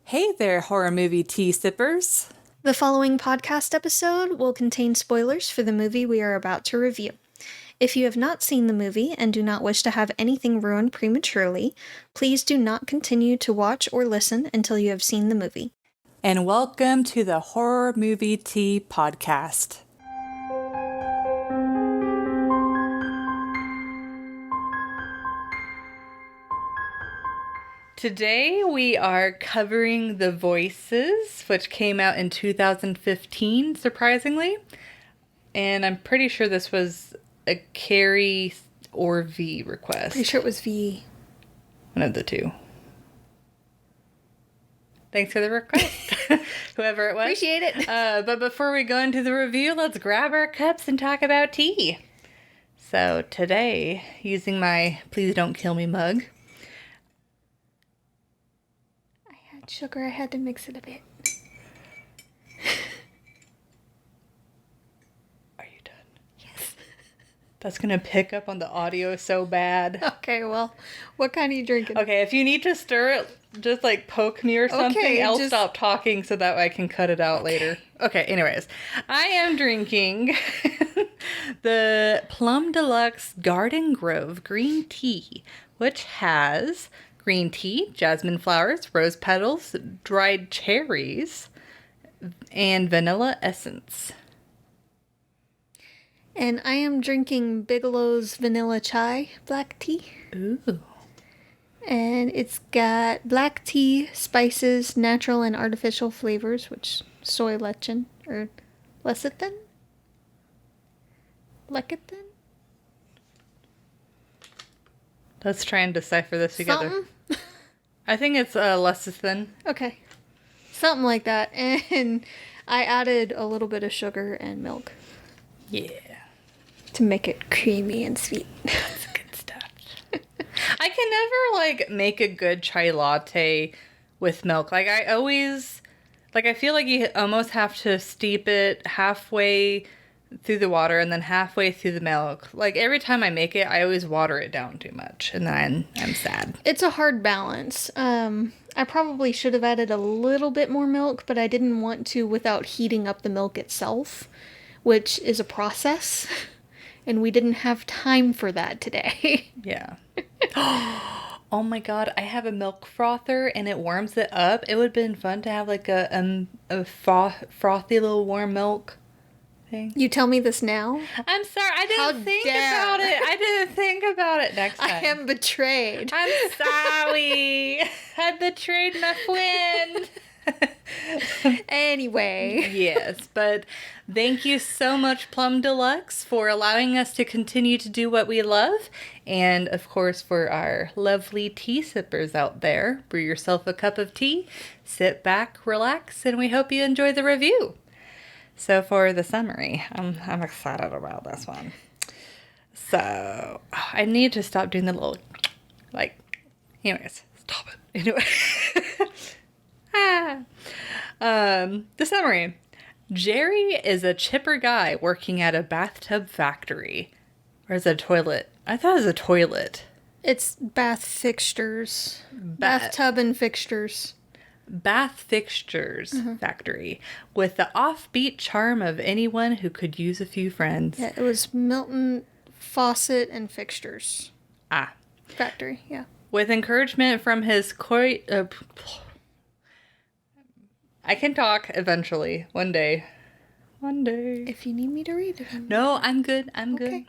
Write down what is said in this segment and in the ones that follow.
Hey there, horror movie tea sippers. The following podcast episode will contain spoilers for the movie we are about to review. If you have not seen the movie and do not wish to have anything ruined prematurely, please do not continue to watch or listen until you have seen the movie. And welcome to the Horror Movie Tea Podcast. Today we are covering The Voices, which came out in 2015, surprisingly. And I'm pretty sure this was a Carrie or V request. Pretty sure it was V. One of the two. Thanks for the request, whoever it was. Appreciate it. But before we go into the review, let's grab our cups and talk about tea. So today, using my Please Don't Kill Me mug. Sugar, I had to mix it a bit. Are you done? Yes. That's going to pick up on the audio so bad. Okay, well, what kind are you drinking? Okay, if you need to stir it, just like poke me or something. Okay, I'll stop talking so that way I can cut it out later. Okay, anyways. I am drinking the Plum Deluxe Garden Grove green tea, which has green tea, jasmine flowers, rose petals, dried cherries, and vanilla essence. And I am drinking Bigelow's Vanilla Chai black tea. Ooh. And it's got black tea, spices, natural and artificial flavors, which soy lecithin or lecithin? Lecithin? Let's try and decipher this together. Something? I think it's lecithin. Okay. Something like that. And I added a little bit of sugar and milk. Yeah. To make it creamy and sweet. That's good stuff. I can never, make a good chai latte with milk. I feel like you almost have to steep it halfway through the water and then halfway through the milk. Every time I make it, I always water it down too much, and then I'm sad. It's a hard balance. I probably should have added a little bit more milk, but I didn't want to without heating up the milk itself, which is a process, and we didn't have time for that today. Yeah. Oh my god, I have a milk frother, and it warms it up. It would have been fun to have a frothy little warm milk thing. You tell me this now? I'm sorry, I didn't think about it. I didn't think about it next time. I am betrayed. I'm sorry. I betrayed my friend. Anyway. Yes, but thank you so much, Plum Deluxe, for allowing us to continue to do what we love. And, of course, for our lovely tea sippers out there, brew yourself a cup of tea, sit back, relax, and we hope you enjoy the review. So for the summary, I'm excited about this one. So, I need to stop doing the little, anyways, stop it. Anyway. The summary. Jerry is a chipper guy working at a bathtub factory. Or is it a toilet? I thought it was a toilet. It's bath fixtures. Bathtub and fixtures. Bath fixtures factory with the offbeat charm of anyone who could use a few friends. Yeah, it was Milton Faucet and Fixtures. Factory, yeah. With encouragement from his I can talk eventually. One day. If you need me to read it. No, I'm good. I'm good.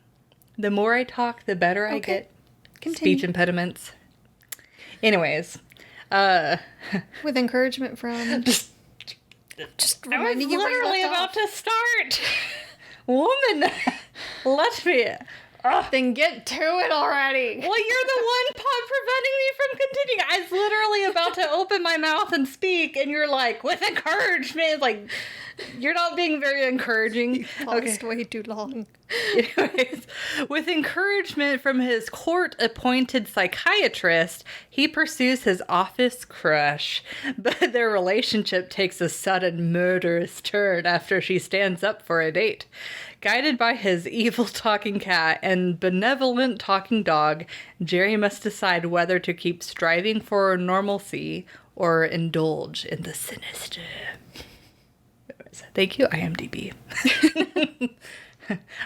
The more I talk, the better I get. Continue. Speech impediments. Anyways. With encouragement from... Just reminding you. I was literally about to start. Woman, let me. Then get to it already. Well, you're the one preventing me from continuing. I was literally about to open my mouth and speak, and you're like, with encouragement. You're not being very encouraging. You paused way too long. Anyways, with encouragement from his court-appointed psychiatrist, he pursues his office crush. But their relationship takes a sudden murderous turn after she stands up for a date. Guided by his evil talking cat and benevolent talking dog, Jerry must decide whether to keep striving for normalcy or indulge in the sinister. Thank you, IMDb.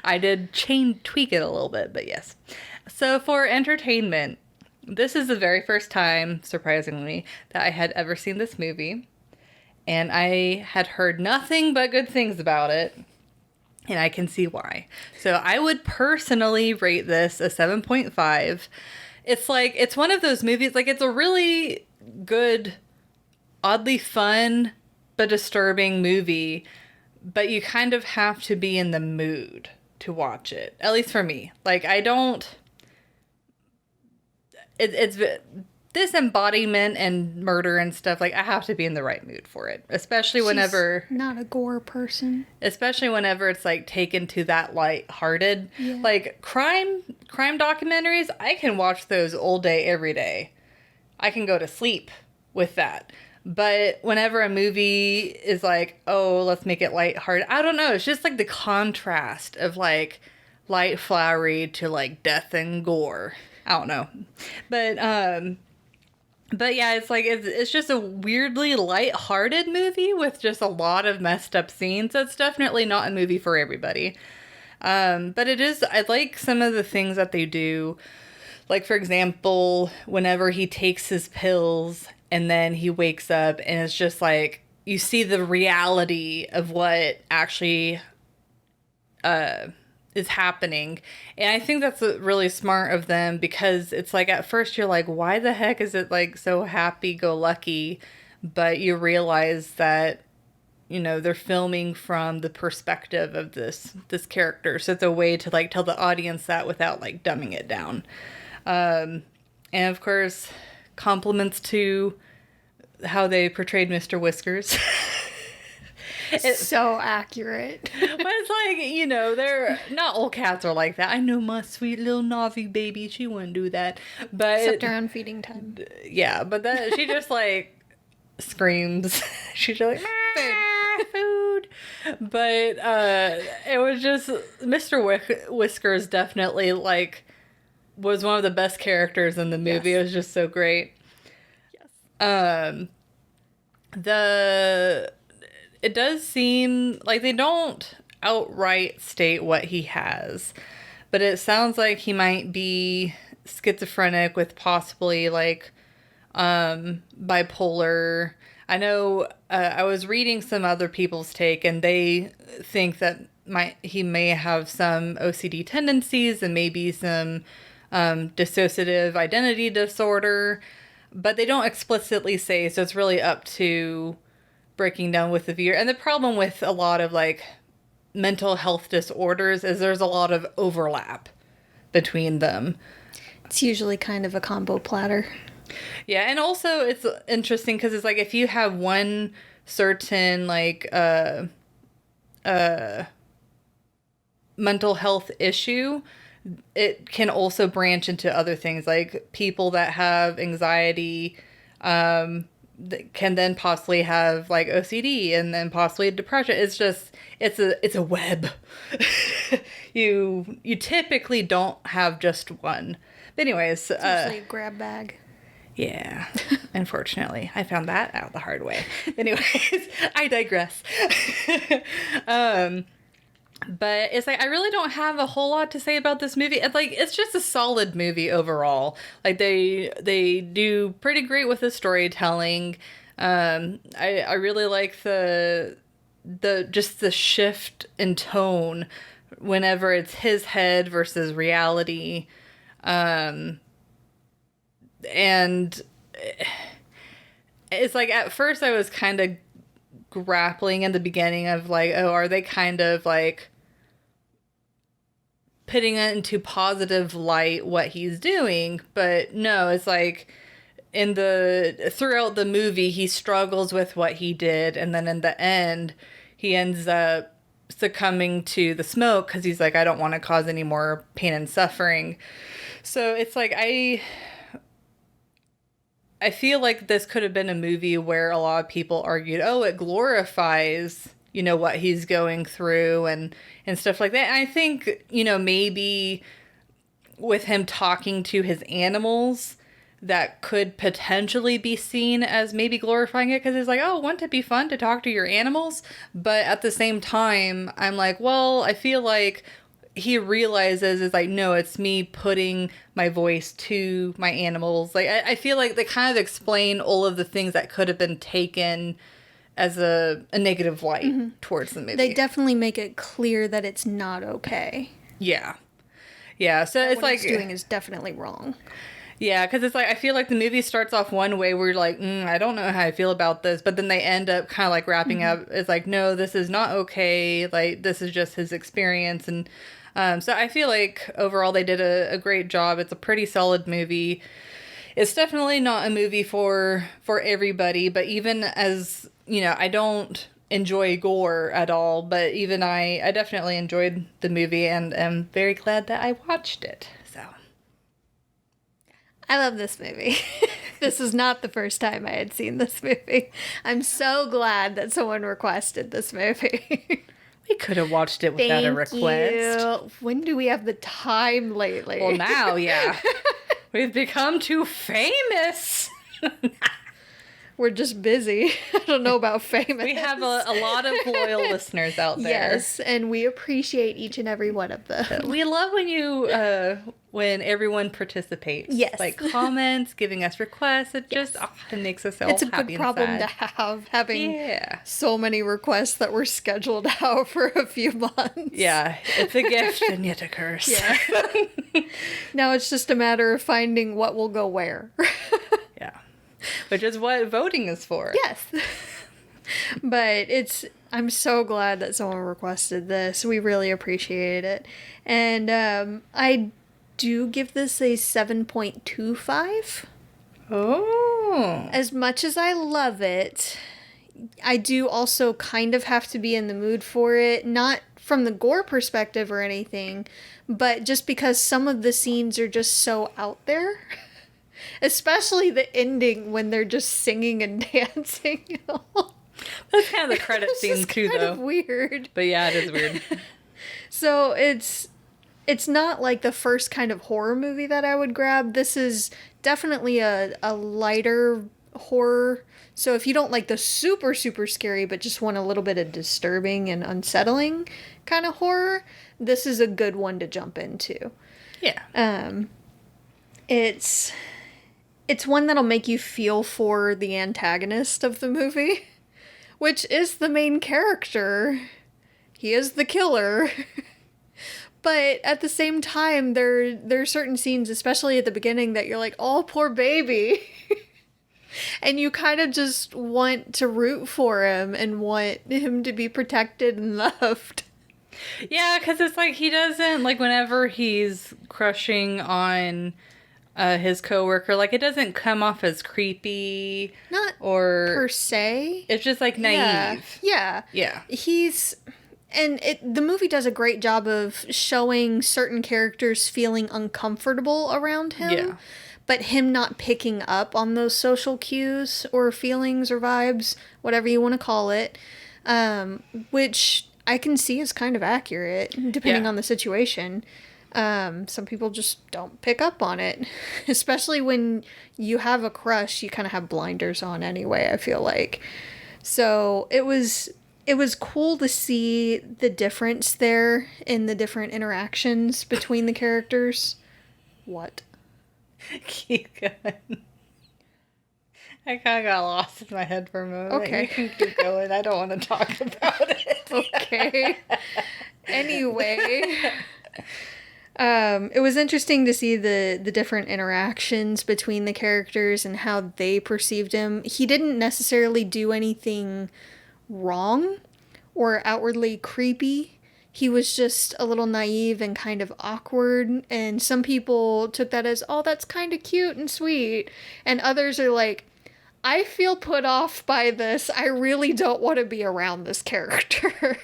I did tweak it a little bit, but yes. So for entertainment, this is the very first time, surprisingly, that I had ever seen this movie. And I had heard nothing but good things about it. And I can see why. So I would personally rate this a 7.5. It's one of those movies, like, it's a really good, oddly fun, but disturbing movie. But you kind of have to be in the mood to watch it. At least for me. Like, I don't... It's disembodiment and murder and stuff. Like, I have to be in the right mood for it. Especially whenever... She's not a gore person. Especially whenever it's, like, taken to that light-hearted. Yeah. Like, crime documentaries, I can watch those all day, every day. I can go to sleep with that. But whenever a movie is like, oh, let's make it lighthearted, I don't know. It's just like the contrast of like light flowery to like death and gore. I don't know. But yeah, it's like, it's just a weirdly lighthearted movie with just a lot of messed up scenes. It's definitely not a movie for everybody. But it is, I like some of the things that they do. Like, for example, whenever he takes his pills and then he wakes up and it's just like, you see the reality of what actually is happening. And I think that's really smart of them, because it's like, at first you're like, why the heck is it like so happy-go-lucky? But you realize that, you know, they're filming from the perspective of this character. So it's a way to like tell the audience that without like dumbing it down. And of course, compliments to how they portrayed Mr. Whiskers. It's so accurate. But it's like, you know, they're not all cats are like that. I know my sweet little Navi baby, she wouldn't do that. But except around feeding time. Yeah, but then she just like screams. She's just like, food. But it was just, Mr. Whiskers definitely like was one of the best characters in the movie. Yes. It was just so great. Yes. It does seem like they don't outright state what he has, but it sounds like he might be schizophrenic with possibly like bipolar. I know I was reading some other people's take, and they think that he may have some OCD tendencies and maybe some dissociative identity disorder, but they don't explicitly say, so it's really up to breaking down with the viewer. And the problem with a lot of like mental health disorders is there's a lot of overlap between them. It's usually kind of a combo platter. Yeah, and also it's interesting because it's like, if you have one certain like mental health issue, it can also branch into other things, like people that have anxiety that can then possibly have like OCD and then possibly depression. It's just, it's a web. You typically don't have just one. But anyways, it's usually a grab bag. Yeah, unfortunately, I found that out the hard way. Anyways, I digress. But it's like, I really don't have a whole lot to say about this movie. It's like, it's just a solid movie overall. Like, they do pretty great with the storytelling. I really like the just the shift in tone whenever it's his head versus reality. And it's like, at first I was kind of grappling in the beginning of like, oh, are they kind of like putting it into positive light what he's doing? But no, it's like throughout the movie he struggles with what he did, and then in the end he ends up succumbing to the smoke because he's like, I don't want to cause any more pain and suffering. So it's like, I feel like this could have been a movie where a lot of people argued, oh, it glorifies, you know, what he's going through and stuff like that. And I think, you know, maybe with him talking to his animals, that could potentially be seen as maybe glorifying it, because it's like, oh, wouldn't it be fun to talk to your animals? But at the same time, I'm like, well, I feel like he realizes is like, no, it's me putting my voice to my animals. Like, I feel like they kind of explain all of the things that could have been taken as a negative light towards the movie. They definitely make it clear that it's not okay. Yeah. Yeah, so it's what like... it's doing is definitely wrong. Yeah, because it's like, I feel like the movie starts off one way where you're like, I don't know how I feel about this, but then they end up kind of like wrapping up. It's like, no, this is not okay. Like, this is just his experience. And so I feel like overall they did a great job. It's a pretty solid movie. It's definitely not a movie for everybody, but even as, you know, I don't enjoy gore at all, but even I definitely enjoyed the movie and am very glad that I watched it. So I love this movie. This is not the first time I had seen this movie. I'm so glad that someone requested this movie. we could have watched it without a request. You. When do we have the time lately? Well, now, yeah. We've become too famous. We're just busy. I don't know about famous. We have a lot of loyal listeners out there. Yes, and we appreciate each and every one of them. We love when everyone participates. Yes. Like comments, giving us requests. It just it makes us all happy. It's a good problem to have, having so many requests that were scheduled out for a few months. Yeah, it's a gift and yet a curse. Yeah. Now it's just a matter of finding what will go where. Yeah. Which is what voting is for. Yes. But I'm so glad that someone requested this. We really appreciate it. And I do give this a 7.25. Oh. As much as I love it, I do also kind of have to be in the mood for it. Not from the gore perspective or anything, but just because some of the scenes are just so out there. Especially the ending when they're just singing and dancing. That's kind of the credit scene too, though. It's kind of weird. But yeah, it is weird. So it's not like the first kind of horror movie that I would grab. This is definitely a lighter horror. So if you don't like the super, super scary, but just want a little bit of disturbing and unsettling kind of horror, this is a good one to jump into. Yeah. It's one that'll make you feel for the antagonist of the movie, which is the main character. He is the killer. But at the same time, there are certain scenes, especially at the beginning, that you're like, oh, poor baby. And you kind of just want to root for him and want him to be protected and loved. Yeah, because it's like he doesn't, like, whenever he's crushing on his coworker, like, it doesn't come off as creepy. Not or per se. It's just, like, naive. Yeah. The movie does a great job of showing certain characters feeling uncomfortable around him. Yeah. But him not picking up on those social cues or feelings or vibes, whatever you want to call it, which I can see is kind of accurate, depending on the situation. Some people just don't pick up on it. Especially when you have a crush, you kind of have blinders on anyway, I feel like. So it was cool to see the difference there in the different interactions between the characters. What? Keep going. I kind of got lost in my head for a moment. Okay. You can keep going. I don't want to talk about it. Okay. Anyway. It was interesting to see the different interactions between the characters and how they perceived him. He didn't necessarily do anything wrong or outwardly creepy. He was just a little naive and kind of awkward, and some people took that as, oh, that's kind of cute and sweet, and others are like, I feel put off by this. I really don't want to be around this character.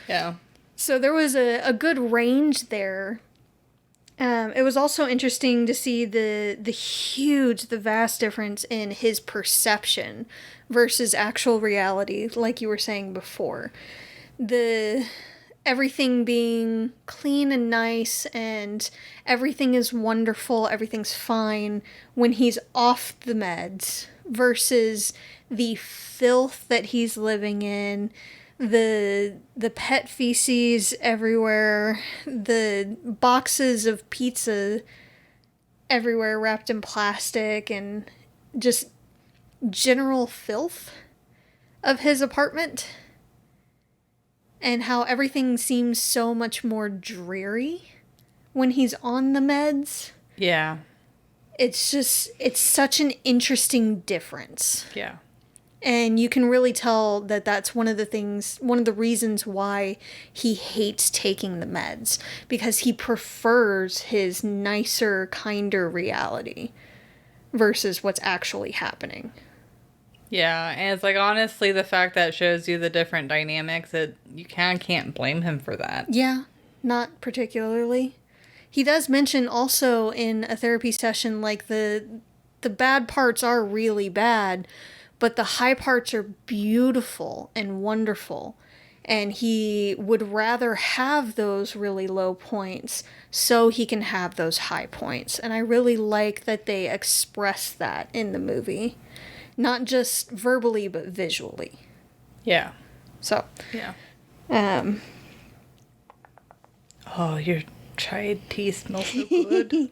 Yeah. So there was a good range there. It was also interesting to see the vast difference in his perception versus actual reality, like you were saying before. everything being clean and nice and everything is wonderful, everything's fine when he's off the meds versus the filth that he's living in, the pet feces everywhere, the boxes of pizza everywhere wrapped in plastic, and just general filth of his apartment. And how everything seems so much more dreary when he's on the meds. Yeah. It's such an interesting difference. Yeah. And you can really tell that that's one of the reasons why he hates taking the meds. Because he prefers his nicer, kinder reality versus what's actually happening. Yeah, and it's like, honestly, the fact that shows you the different dynamics, you can't blame him for that. Yeah, not particularly. He does mention also in a therapy session, like, the bad parts are really bad, but the high parts are beautiful and wonderful. And he would rather have those really low points so he can have those high points. And I really like that they express that in the movie. Not just verbally, but visually. Yeah. So. Yeah. Oh, your chai tea smells so good.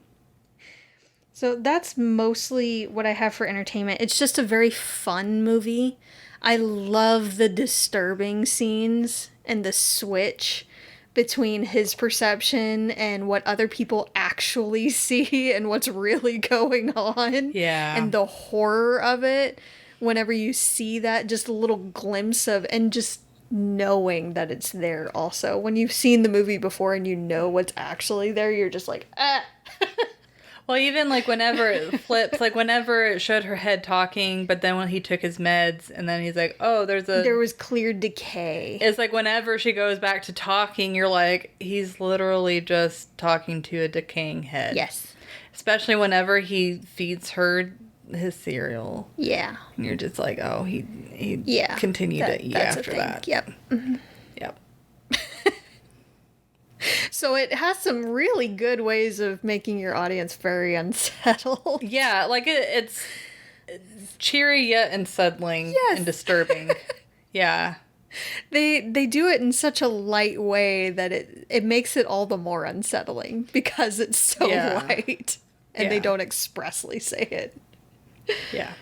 So that's mostly what I have for entertainment. It's just a very fun movie. I love the disturbing scenes and the switch between his perception and what other people actually see and what's really going on. Yeah. And the horror of it whenever you see that, just a little glimpse of, and just knowing that it's there also. When you've seen the movie before and you know what's actually there, you're just like, ah. Well, even, like, whenever it flips, like, whenever it showed her head talking, but then when he took his meds, and then he's like, oh, there was clear decay. It's like, whenever she goes back to talking, you're like, he's literally just talking to a decaying head. Yes. Especially whenever he feeds her his cereal. Yeah. And you're just like, oh, he continued to eat after that. Yep. Mm-hmm. Yep. So it has some really good ways of making your audience very unsettled. Yeah, like it's cheery yet unsettling and disturbing. Yeah. They do it in such a light way that it makes it all the more unsettling because it's so light and they don't expressly say it. Yeah.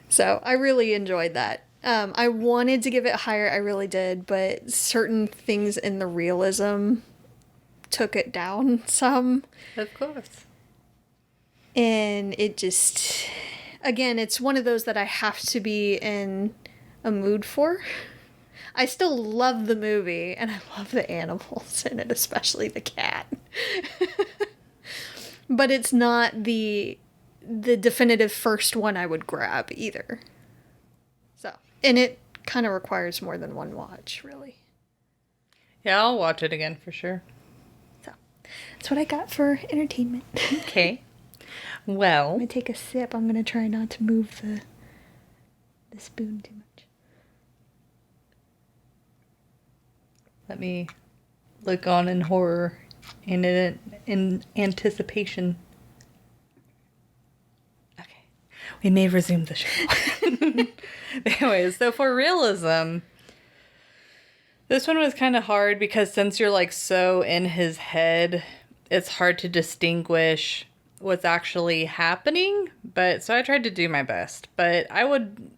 So I really enjoyed that. I wanted to give it higher, I really did, but certain things in the realism took it down some. Of course. And it just, again, it's one of those that I have to be in a mood for. I still love the movie, and I love the animals in it, especially the cat. But it's not the definitive first one I would grab either. So, and it kind of requires more than one watch, really. Yeah, I'll watch it again for sure. So, that's what I got for entertainment. Okay. Well, I'm going to take a sip. I'm going to try not to move the spoon too much. Let me look on in horror and in anticipation. Okay. We may resume the show. Anyways, so for realism, this one was kind of hard because since you're like so in his head, it's hard to distinguish what's actually happening. But so I tried to do my best. But I would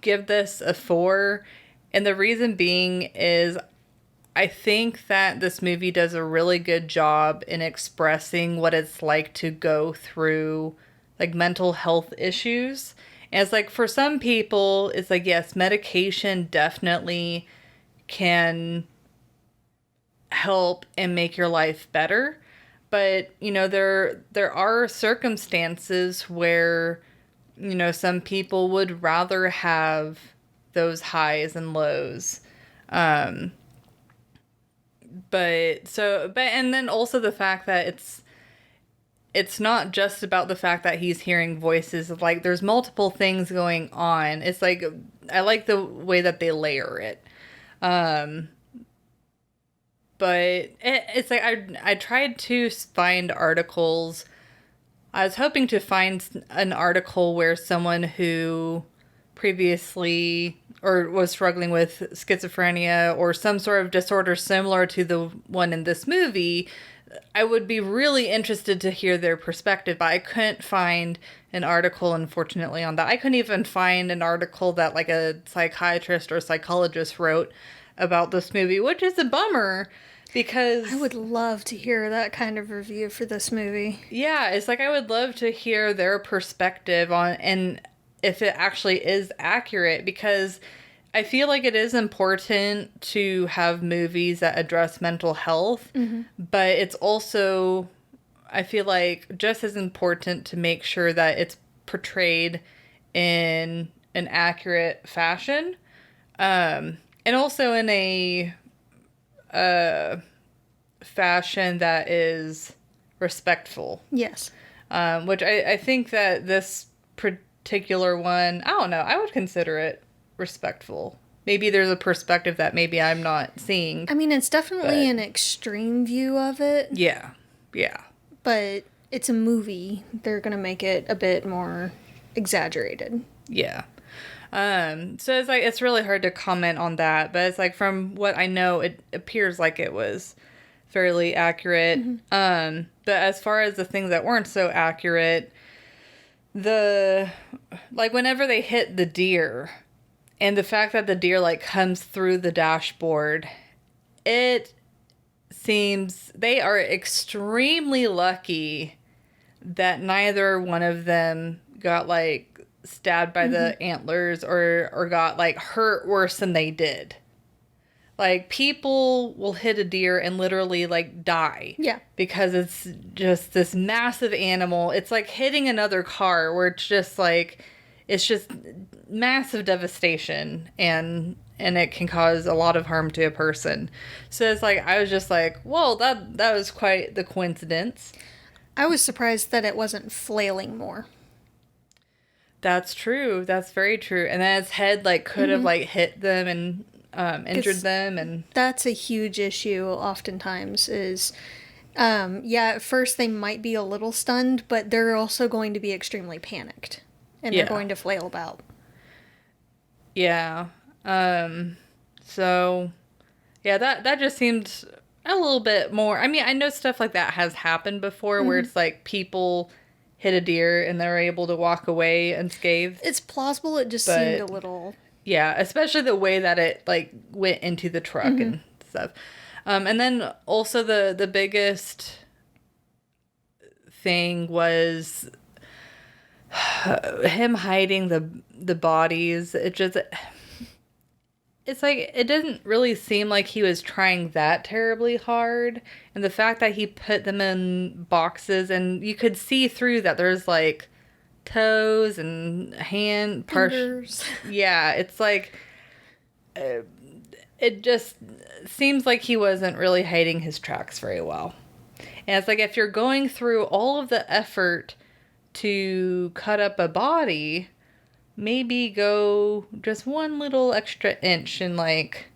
give this a 4. And the reason being is I think that this movie does a really good job in expressing what it's like to go through like mental health issues. And it's like for some people, it's like, yes, medication definitely can help and make your life better. But, you know, there are circumstances where, you know, some people would rather have those highs and lows. And then also the fact that it's not just about the fact that he's hearing voices. Like, there's multiple things going on. It's like, I like the way that they layer it. but it's like I tried to find articles. I was hoping to find an article where someone who previously or was struggling with schizophrenia or some sort of disorder similar to the one in this movie, I would be really interested to hear their perspective, but I couldn't find an article, unfortunately, on that. I couldn't even find an article that like a psychiatrist or psychologist wrote about this movie, which is a bummer because I would love to hear that kind of review for this movie. yeah, it's like I would love to hear their perspective on and if it actually is accurate, because I feel like it is important to have movies that address mental health, but it's also, I feel like, just as important to make sure that it's portrayed in an accurate fashion, and also in a fashion that is respectful. Yes. Which I think that this particular one, I don't know, I would consider it respectful. Maybe there's a perspective that maybe I'm not seeing. I mean, it's definitely an extreme view of it. Yeah. Yeah. But it's a movie. They're going to make it a bit more exaggerated. Yeah. So it's like, it's really hard to comment on that, but it's like, from what I know, it appears like it was fairly accurate. But as far as the things that weren't so accurate, like whenever they hit the deer and the fact that the deer like comes through the dashboard, it seems they are extremely lucky that neither one of them got like stabbed by the antlers or got like hurt worse than they did. Like, people will hit a deer and literally like die. Yeah. Because it's just this massive animal. It's like hitting another car where it's just like, it's just massive devastation and it can cause a lot of harm to a person. So it's like, I was just like, whoa, that was quite the coincidence. I was surprised that it wasn't flailing more. That's true. That's very true. And then its head like could have like hit them and injured them, and that's a huge issue oftentimes is at first they might be a little stunned, but they're also going to be extremely panicked and they're going to flail about. Yeah. So yeah, that just seemed a little bit more. I mean, I know stuff like that has happened before where it's like people hit a deer and they're able to walk away unscathed. It's plausible, it just seemed a little. Yeah, especially the way that it like went into the truck and stuff. And then also the biggest thing was him hiding the bodies. It's like, it doesn't really seem like he was trying that terribly hard. And the fact that he put them in boxes and you could see through that there's like toes and hand Fingers. Yeah, it's like it just seems like he wasn't really hiding his tracks very well. And it's like, if you're going through all of the effort to cut up a body, maybe go just one little extra inch and like,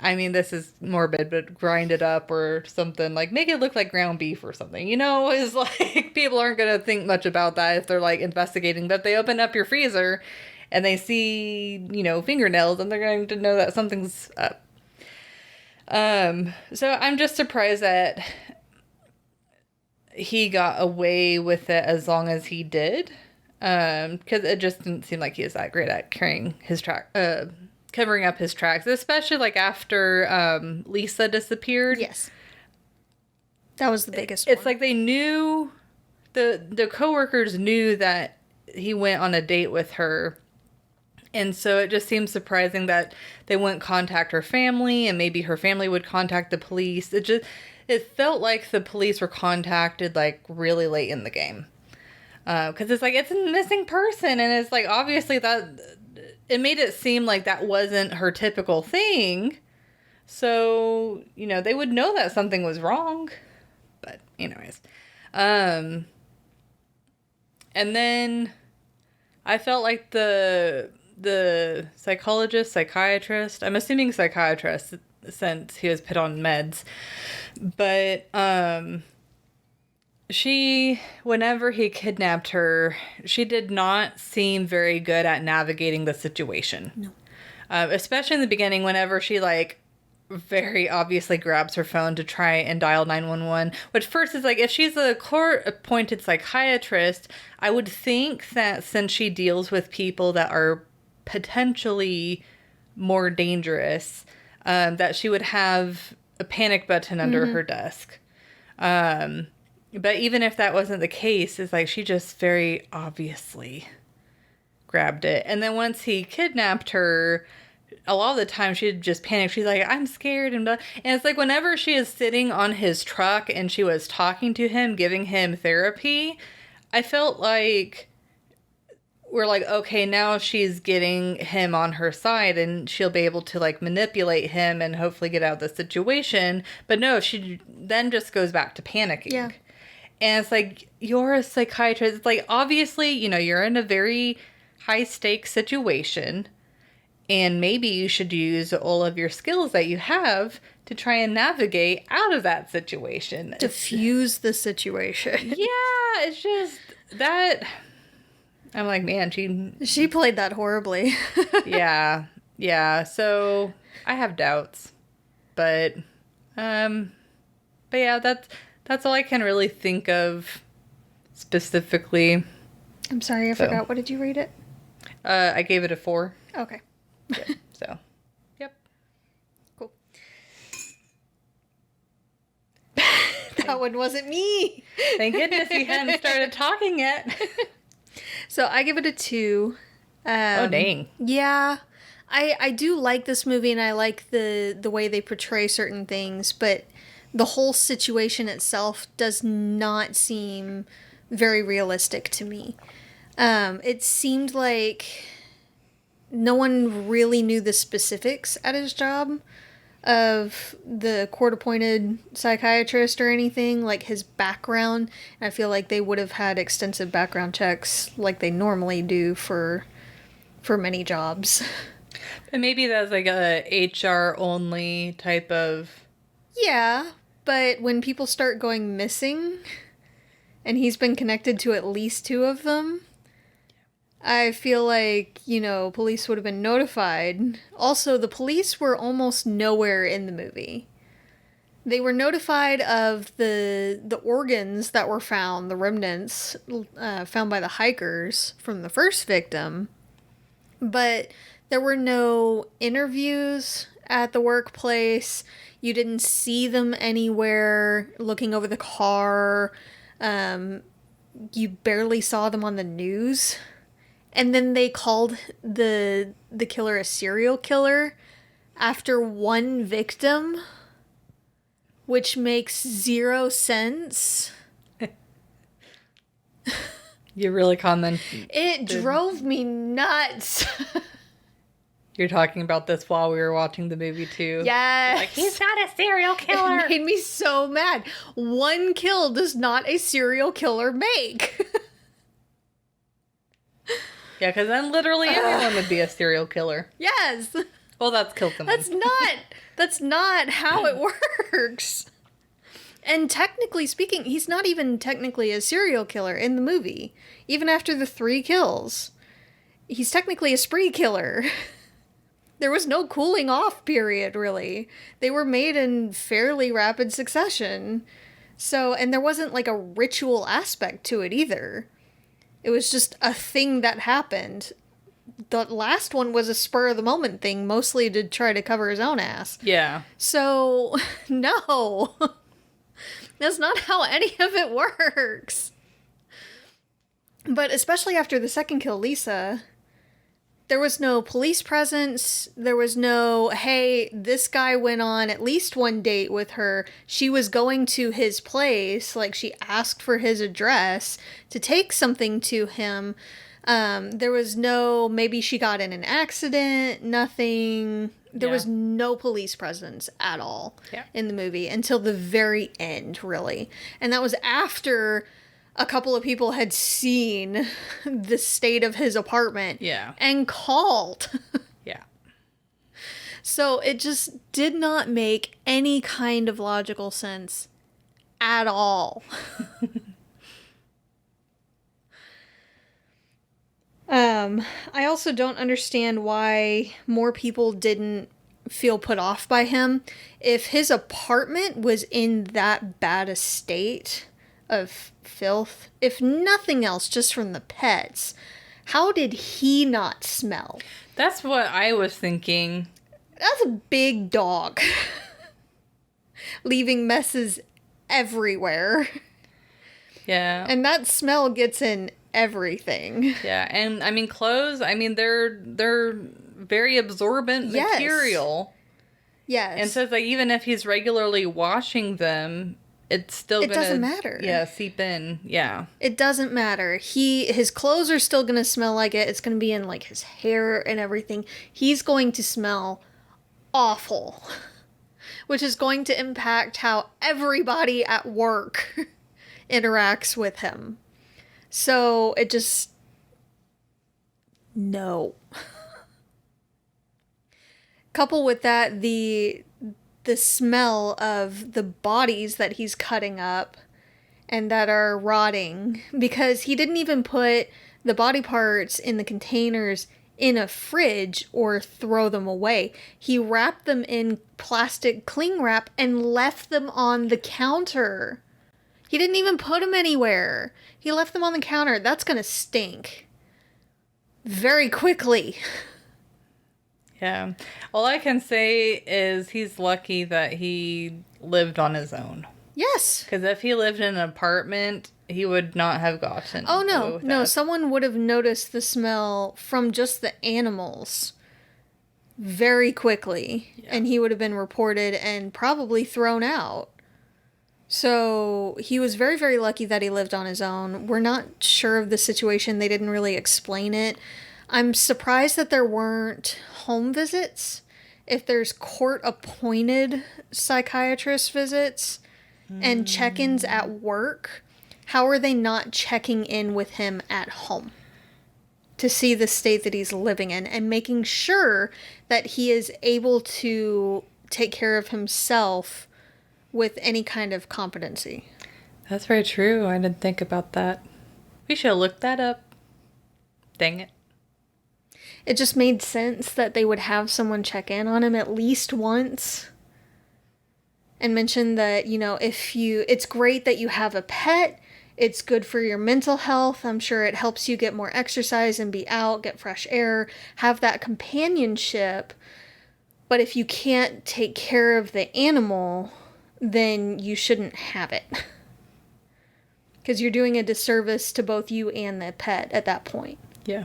I mean, this is morbid, but grind it up or something. Like, make it look like ground beef or something. You know, is like, people aren't going to think much about that if they're like investigating. But if they open up your freezer and they see, you know, fingernails, and they're going to know that something's up. So I'm just surprised that he got away with it as long as he did. Because it just didn't seem like he was that great at covering up his tracks, especially like after Lisa disappeared. Yes. That was the biggest It's one. like they knew, the coworkers knew that he went on a date with her. And so it just seems surprising that they wouldn't contact her family, and maybe her family would contact the police. It felt like the police were contacted like really late in the game. Because it's like, it's a missing person, and it's like, obviously that it made it seem like that wasn't her typical thing. So, you know, they would know that something was wrong. But anyways. And then I felt like the psychiatrist, I'm assuming psychiatrist, since he was put on meds. But whenever he kidnapped her, she did not seem very good at navigating the situation. No. Especially in the beginning, whenever she, like, very obviously grabs her phone to try and dial 911. Which first is like, if she's a court-appointed psychiatrist, I would think that since she deals with people that are potentially more dangerous, that she would have a panic button under her desk. But even if that wasn't the case, it's like she just very obviously grabbed it. And then once he kidnapped her, a lot of the time she'd just panic. She's like, I'm scared. And it's like whenever she is sitting on his truck and she was talking to him, giving him therapy, I felt like we're like, okay, now she's getting him on her side and she'll be able to, like, manipulate him and hopefully get out of the situation. But no, she then just goes back to panicking. Yeah. And it's like, you're a psychiatrist. It's like, obviously, you know, you're in a very high stakes situation. And maybe you should use all of your skills that you have to try and navigate out of that situation. Diffuse the situation. Yeah, it's just that... I'm like, man, She played that horribly. yeah. So I have doubts, but yeah, that's all I can really think of specifically. I'm sorry, I forgot. What did you rate it? I gave it a 4. Okay. Yeah, so, yep. Cool. That one wasn't me. Thank goodness you hadn't started talking yet. So I give it a 2. Oh, dang. Yeah. I do like this movie and I like the way they portray certain things, but the whole situation itself does not seem very realistic to me. It seemed like no one really knew the specifics at his job of the court-appointed psychiatrist or anything, like his background. I feel like they would have had extensive background checks like they normally do for many jobs. And maybe that's like a HR only type of... Yeah, but when people start going missing, and he's been connected to at least 2 of them, I feel like, you know, police would have been notified. Also, the police were almost nowhere in the movie. They were notified of the organs that were found, the remnants found by the hikers from the first victim, but there were no interviews at the workplace. You didn't see them anywhere looking over the car. You barely saw them on the news. And then they called the killer a serial killer after one victim, which makes 0 sense. You really comment. It drove me nuts. You're talking about this while we were watching the movie too. Yes. Like, he's not a serial killer. It made me so mad. One kill does not a serial killer make. Yeah, because then literally everyone would be a serial killer. Yes. Well, that's kill someone. That's not how it works. And technically speaking, he's not even technically a serial killer in the movie. Even after the 3 kills. He's technically a spree killer. There was no cooling off period, really. They were made in fairly rapid succession. So, and there wasn't like a ritual aspect to it either. It was just a thing that happened. The last one was a spur of the moment thing, mostly to try to cover his own ass. Yeah. So, no. That's not how any of it works. But especially after the second kill, Lisa, there was no police presence. There was no, hey, this guy went on at least one date with her. She was going to his place. Like, she asked for his address to take something to him. There was no, maybe she got in an accident, nothing. There was no police presence at all in the movie until the very end, really. And that was after a couple of people had seen the state of his apartment and called. Yeah. So it just did not make any kind of logical sense at all. I also don't understand why more people didn't feel put off by him. If his apartment was in that bad a state of filth, if nothing else, just from the pets, how did he not smell? That's what I was thinking. That's a big dog. Leaving messes everywhere. Yeah. And that smell gets in everything. Yeah, and I mean clothes, I mean they're very absorbent material. Yes. And so it's like even if he's regularly washing them, it's still it doesn't matter. Yeah, seep in. Yeah. It doesn't matter. His clothes are still gonna smell like it. It's gonna be in like his hair and everything. He's going to smell awful. Which is going to impact how everybody at work interacts with him. So it just... no. Couple with that, the smell of the bodies that he's cutting up and that are rotting, because he didn't even put the body parts in the containers in a fridge or throw them away. He wrapped them in plastic cling wrap and left them on the counter. He didn't even put them anywhere. He left them on the counter. That's gonna stink very quickly. Yeah. All I can say is he's lucky that he lived on his own. Yes. Because if he lived in an apartment, he would not have gotten... Oh, no. No, someone would have noticed the smell from just the animals very quickly. Yeah. And he would have been reported and probably thrown out. So he was very, very lucky that he lived on his own. We're not sure of the situation. They didn't really explain it. I'm surprised that there weren't home visits. If there's court-appointed psychiatrist visits and check-ins at work, how are they not checking in with him at home to see the state that he's living in and making sure that he is able to take care of himself with any kind of competency? That's very true. I didn't think about that. We should have looked that up. Dang it. It just made sense that they would have someone check in on him at least once and mention that, you know, it's great that you have a pet. It's good for your mental health. I'm sure it helps you get more exercise and be out, get fresh air, have that companionship. But if you can't take care of the animal, then you shouldn't have it. Because you're doing a disservice to both you and the pet at that point. Yeah.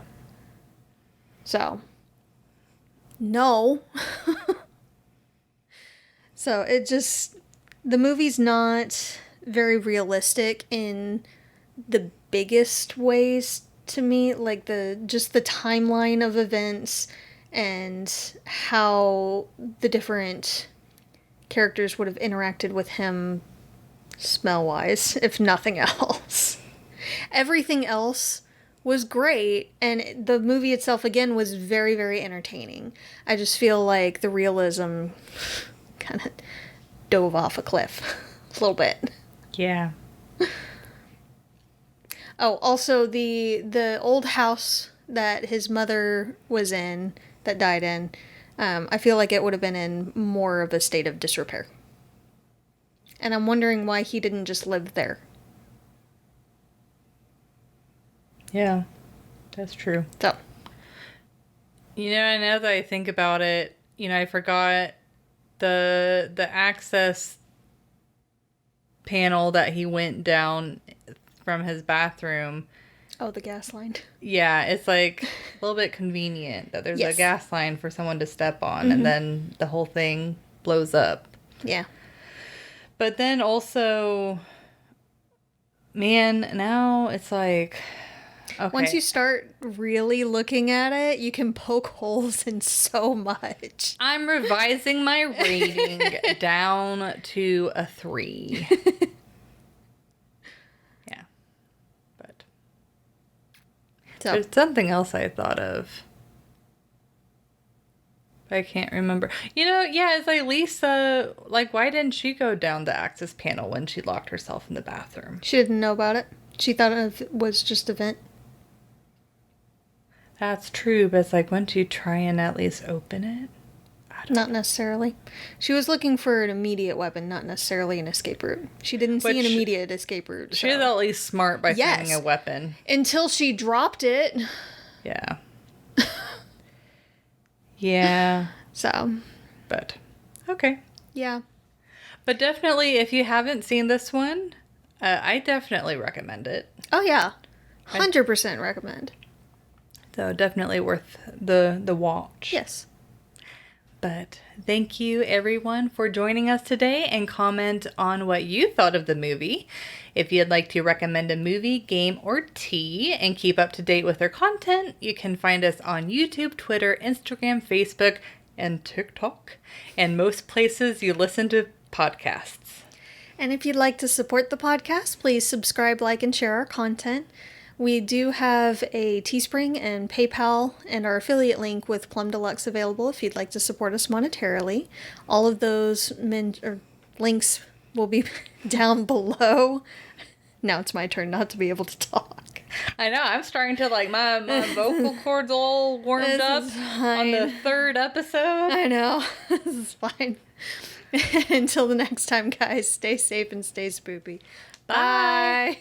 So, no. So, the movie's not very realistic in the biggest ways to me. Like, just the timeline of events and how the different characters would have interacted with him smell-wise, if nothing else. Everything else was great, and the movie itself, again, was very, very entertaining. I just feel like the realism kind of dove off a cliff a little bit. Yeah. Oh, also, the old house that his mother was in, that died in, I feel like it would have been in more of a state of disrepair. And I'm wondering why he didn't just live there. Yeah, that's true. So, you know, and now that I think about it, you know, I forgot the access panel that he went down from his bathroom. Oh, the gas line. Yeah, it's like a little bit convenient that there's Yes. a gas line for someone to step on, and then the whole thing blows up. Yeah. But then also, man, now it's like... Okay. Once you start really looking at it, you can poke holes in so much. I'm revising my rating down to a 3. Yeah. But So, there's something else I thought of. I can't remember. Yeah, it's like Lisa, like, why didn't she go down the access panel when she locked herself in the bathroom? She didn't know about it. She thought it was just a vent. That's true, but it's like, wouldn't you try and at least open it? Not necessarily. She was looking for an immediate weapon, not necessarily an escape route. She didn't see an immediate escape route. She was at least smart by finding a weapon. Until she dropped it. Yeah. Yeah. So. But, okay. Yeah. But definitely, if you haven't seen this one, I definitely recommend it. Oh, yeah. 100% recommend. So, definitely worth the watch. Yes. But thank you, everyone, for joining us today, and comment on what you thought of the movie. If you'd like to recommend a movie, game, or tea and keep up to date with our content, you can find us on YouTube, Twitter, Instagram, Facebook, and TikTok, and most places you listen to podcasts. And if you'd like to support the podcast, please subscribe, like, and share our content. We do have a Teespring and PayPal and our affiliate link with Plum Deluxe available if you'd like to support us monetarily. All of those links will be down below. Now it's my turn not to be able to talk. I know, I'm starting to, like, my vocal cords all warmed up on the 3rd episode. I know. This is fine. Until the next time, guys, stay safe and stay spoopy. Bye.